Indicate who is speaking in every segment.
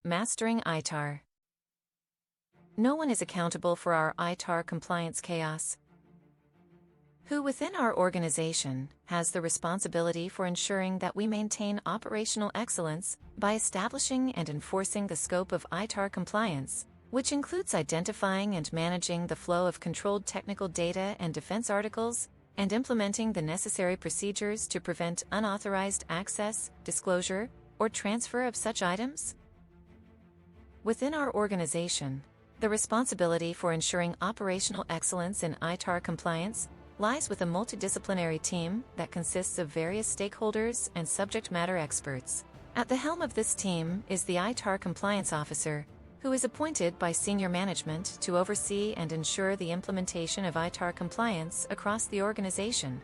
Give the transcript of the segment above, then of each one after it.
Speaker 1: Mastering ITAR. No one is accountable for our ITAR compliance chaos. Who within our organization has the responsibility for ensuring that we maintain operational excellence by establishing and enforcing the scope of ITAR compliance, which includes identifying and managing the flow of controlled technical data and defense articles, and implementing the necessary procedures to prevent unauthorized access, disclosure, or transfer of such items? Within our organization, the responsibility for ensuring operational excellence in ITAR compliance lies with a multidisciplinary team that consists of various stakeholders and subject matter experts. At the helm of this team is the ITAR Compliance Officer, who is appointed by senior management to oversee and ensure the implementation of ITAR compliance across the organization.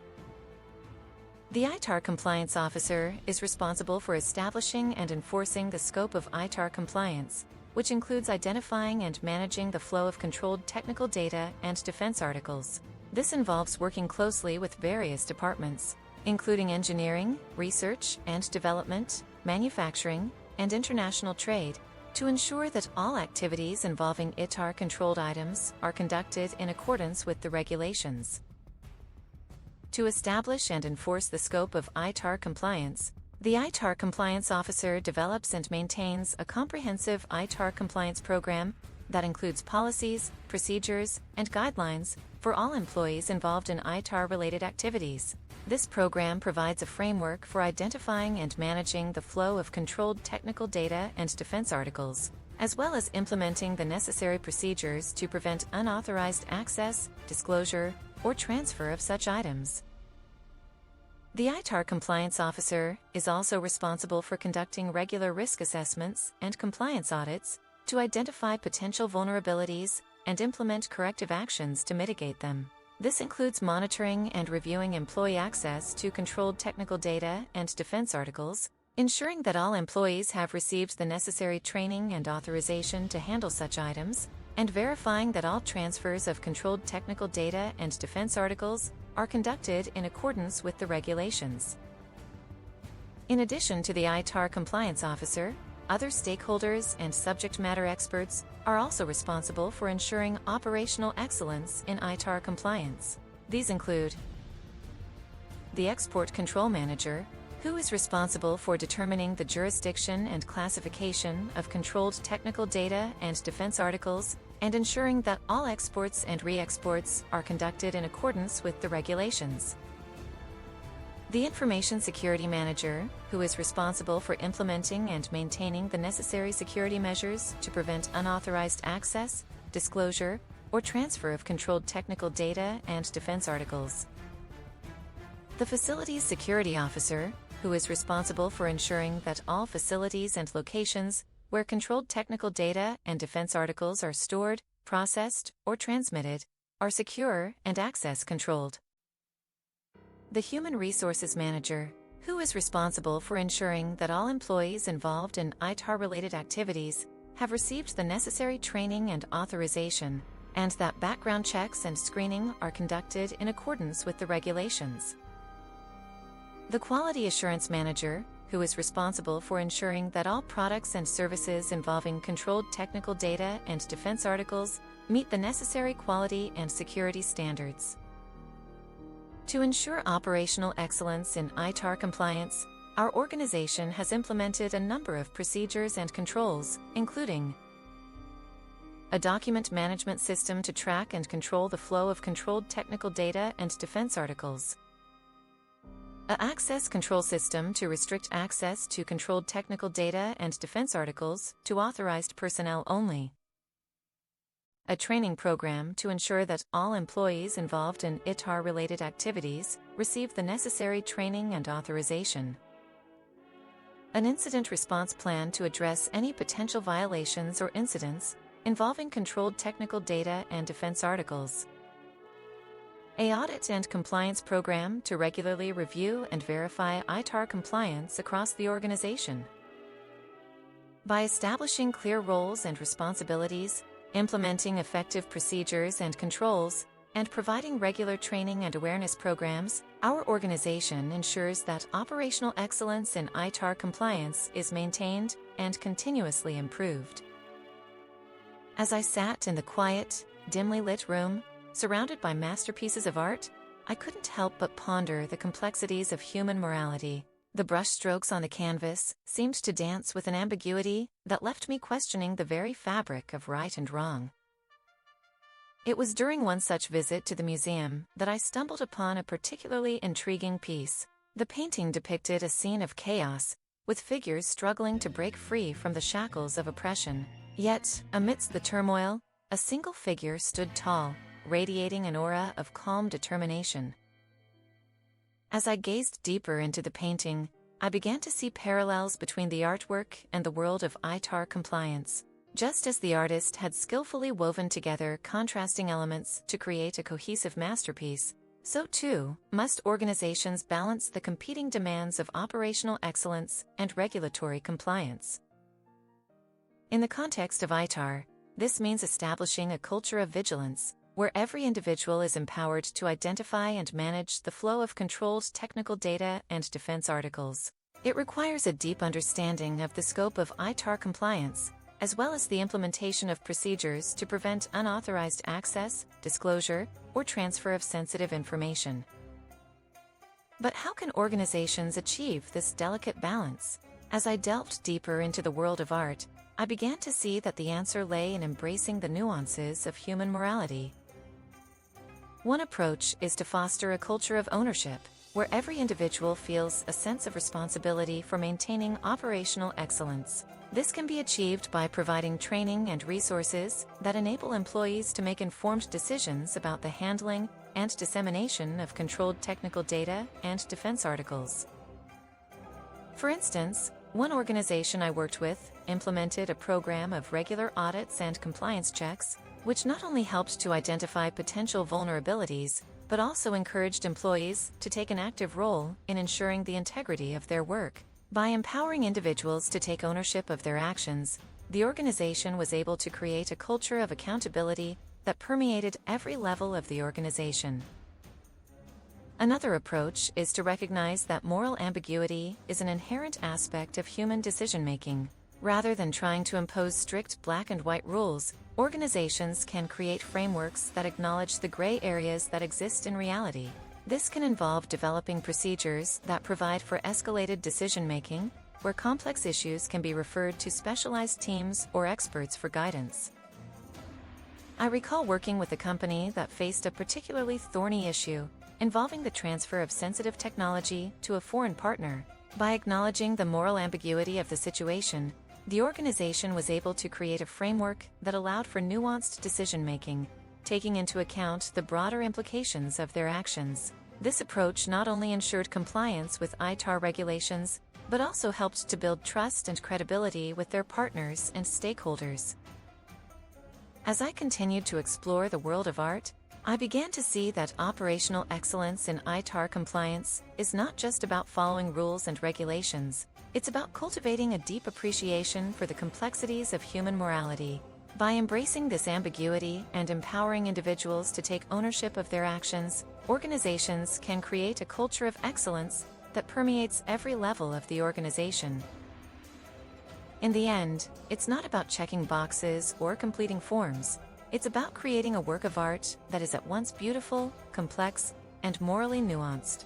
Speaker 1: The ITAR Compliance Officer is responsible for establishing and enforcing the scope of ITAR compliance, which includes identifying and managing the flow of controlled technical data and defense articles. This involves working closely with various departments, including engineering, research and development, manufacturing, and international trade, to ensure that all activities involving ITAR-controlled items are conducted in accordance with the regulations. To establish and enforce the scope of ITAR compliance, the ITAR Compliance Officer develops and maintains a comprehensive ITAR compliance program that includes policies, procedures, and guidelines for all employees involved in ITAR-related activities. This program provides a framework for identifying and managing the flow of controlled technical data and defense articles, as well as implementing the necessary procedures to prevent unauthorized access, disclosure, or transfer of such items. The ITAR Compliance Officer is also responsible for conducting regular risk assessments and compliance audits to identify potential vulnerabilities and implement corrective actions to mitigate them. This includes monitoring and reviewing employee access to controlled technical data and defense articles, ensuring that all employees have received the necessary training and authorization to handle such items, and verifying that all transfers of controlled technical data and defense articles are conducted in accordance with the regulations. In addition to the ITAR Compliance Officer, other stakeholders and subject matter experts are also responsible for ensuring operational excellence in ITAR compliance. These include the Export Control Manager, who is responsible for determining the jurisdiction and classification of controlled technical data and defense articles, and ensuring that all exports and re-exports are conducted in accordance with the regulations. The Information Security Manager, who is responsible for implementing and maintaining the necessary security measures to prevent unauthorized access, disclosure, or transfer of controlled technical data and defense articles. The Facilities Security Officer, who is responsible for ensuring that all facilities and locations where controlled technical data and defense articles are stored, processed, or transmitted, are secure and access controlled. The Human Resources Manager, who is responsible for ensuring that all employees involved in ITAR-related activities have received the necessary training and authorization, and that background checks and screening are conducted in accordance with the regulations. The Quality Assurance Manager, who is responsible for ensuring that all products and services involving controlled technical data and defense articles meet the necessary quality and security standards. To ensure operational excellence in ITAR compliance, our organization has implemented a number of procedures and controls, including a document management system to track and control the flow of controlled technical data and defense articles, an access control system to restrict access to controlled technical data and defense articles to authorized personnel only, a training program to ensure that all employees involved in ITAR-related activities receive the necessary training and authorization, an incident response plan to address any potential violations or incidents involving controlled technical data and defense articles, an audit and compliance program to regularly review and verify ITAR compliance across the organization. By establishing clear roles and responsibilities, implementing effective procedures and controls, and providing regular training and awareness programs, our organization ensures that operational excellence in ITAR compliance is maintained and continuously improved. As I sat in the quiet, dimly lit room, surrounded by masterpieces of art, I couldn't help but ponder the complexities of human morality. The brushstrokes on the canvas seemed to dance with an ambiguity that left me questioning the very fabric of right and wrong. It was during one such visit to the museum that I stumbled upon a particularly intriguing piece. The painting depicted a scene of chaos, with figures struggling to break free from the shackles of oppression. Yet, amidst the turmoil, a single figure stood tall, radiating an aura of calm determination. As I gazed deeper into the painting, I began to see parallels between the artwork and the world of ITAR compliance. Just as the artist had skillfully woven together contrasting elements to create a cohesive masterpiece, so too must organizations balance the competing demands of operational excellence and regulatory compliance. In the context of ITAR, this means establishing a culture of vigilance, where every individual is empowered to identify and manage the flow of controlled technical data and defense articles. It requires a deep understanding of the scope of ITAR compliance, as well as the implementation of procedures to prevent unauthorized access, disclosure, or transfer of sensitive information. But how can organizations achieve this delicate balance? As I delved deeper into the world of art, I began to see that the answer lay in embracing the nuances of human morality. One approach is to foster a culture of ownership, where every individual feels a sense of responsibility for maintaining operational excellence. This can be achieved by providing training and resources that enable employees to make informed decisions about the handling and dissemination of controlled technical data and defense articles. For instance, one organization I worked with implemented a program of regular audits and compliance checks, which not only helped to identify potential vulnerabilities, but also encouraged employees to take an active role in ensuring the integrity of their work. By empowering individuals to take ownership of their actions, the organization was able to create a culture of accountability that permeated every level of the organization. Another approach is to recognize that moral ambiguity is an inherent aspect of human decision-making. Rather than trying to impose strict black and white rules, organizations can create frameworks that acknowledge the gray areas that exist in reality. This can involve developing procedures that provide for escalated decision-making, where complex issues can be referred to specialized teams or experts for guidance. I recall working with a company that faced a particularly thorny issue involving the transfer of sensitive technology to a foreign partner. By acknowledging the moral ambiguity of the situation, the organization was able to create a framework that allowed for nuanced decision-making, taking into account the broader implications of their actions. This approach not only ensured compliance with ITAR regulations, but also helped to build trust and credibility with their partners and stakeholders. As I continued to explore the world of art, I began to see that operational excellence in ITAR compliance is not just about following rules and regulations. It's about cultivating a deep appreciation for the complexities of human morality. By embracing this ambiguity and empowering individuals to take ownership of their actions, organizations can create a culture of excellence that permeates every level of the organization. In the end, it's not about checking boxes or completing forms. It's about creating a work of art that is at once beautiful, complex, and morally nuanced.